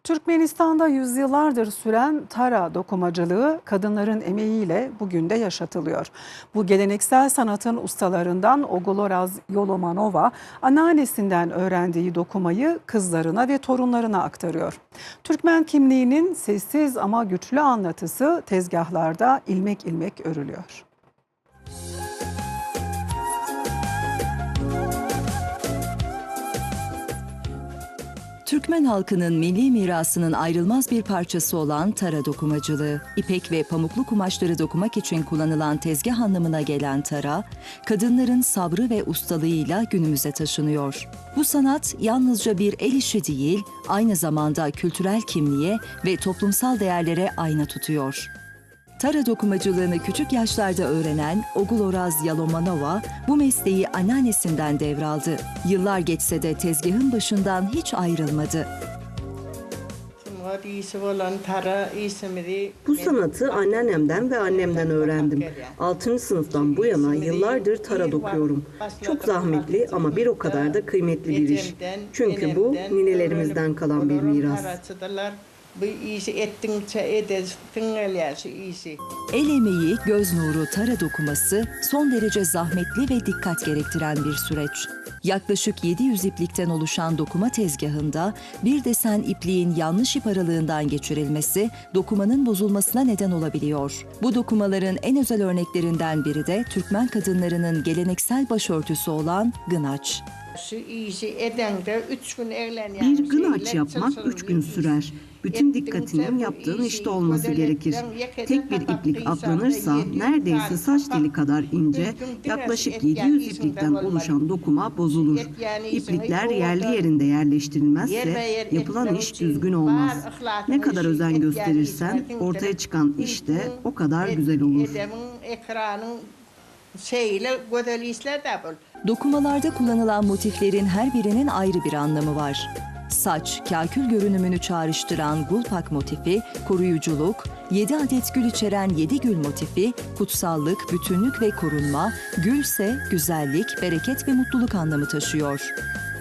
Türkmenistan'da yüzyıllardır süren tara dokumacılığı kadınların emeğiyle bugün de yaşatılıyor. Bu geleneksel sanatın ustalarından Oguloraz Yolomanova anneannesinden öğrendiği dokumayı kızlarına ve torunlarına aktarıyor. Türkmen kimliğinin sessiz ama güçlü anlatısı tezgahlarda ilmek ilmek örülüyor. Türkmen halkının milli mirasının ayrılmaz bir parçası olan tara dokumacılığı, ipek ve pamuklu kumaşları dokumak için kullanılan tezgah anlamına gelen tara, kadınların sabrı ve ustalığıyla günümüze taşınıyor. Bu sanat yalnızca bir el işi değil, aynı zamanda kültürel kimliğe ve toplumsal değerlere ayna tutuyor. Tara dokumacılığını küçük yaşlarda öğrenen Oguloraz Yalomanova bu mesleği anneannesinden devraldı. Yıllar geçse de tezgahın başından hiç ayrılmadı. Bu sanatı anneannemden ve annemden öğrendim. 6. sınıftan bu yana yıllardır tara dokuyorum. Çok zahmetli ama bir o kadar da kıymetli bir iş. Çünkü bu ninelerimizden kalan bir miras. El emeği, göz nuru, tara dokuması son derece zahmetli ve dikkat gerektiren bir süreç. Yaklaşık 700 iplikten oluşan dokuma tezgahında bir desen ipliğin yanlış ip aralığından geçirilmesi dokumanın bozulmasına neden olabiliyor. Bu dokumaların en özel örneklerinden biri de Türkmen kadınlarının geleneksel başörtüsü olan gınaç. Bir gınaç yapmak 3 gün sürer. Bütün dikkatinin yaptığın işte olması gerekir. Tek bir iplik atlanırsa neredeyse saç teli kadar ince, yaklaşık 700 iplikten oluşan dokuma bozulur. İplikler yerli yerinde yerleştirilmezse yapılan iş düzgün olmaz. Ne kadar özen gösterirsen ortaya çıkan iş de o kadar güzel olur. Dokumalarda kullanılan motiflerin her birinin ayrı bir anlamı var. Saç, kakül görünümünü çağrıştıran gulpak motifi, koruyuculuk, 7 adet gül içeren 7 gül motifi, kutsallık, bütünlük ve korunma, gül ise güzellik, bereket ve mutluluk anlamı taşıyor.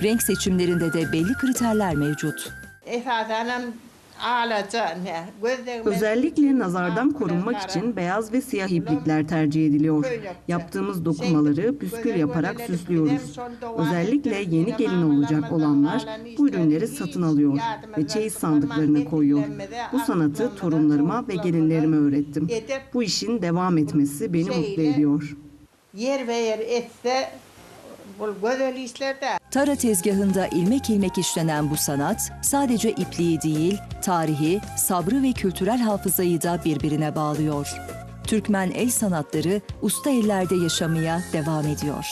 Renk seçimlerinde de belli kriterler mevcut. Özellikle nazardan korunmak için beyaz ve siyah iplikler tercih ediliyor. Yaptığımız dokumaları püskül yaparak süslüyoruz. Özellikle yeni gelin olacak olanlar bu ürünleri satın alıyor ve çeyiz sandıklarına koyuyor. Bu sanatı torunlarıma ve gelinlerime öğrettim. Bu işin devam etmesi beni mutlu ediyor. Tara tezgahında ilmek ilmek işlenen bu sanat sadece ipliği değil, tarihi, sabrı ve kültürel hafızayı da birbirine bağlıyor. Türkmen el sanatları usta ellerde yaşamaya devam ediyor.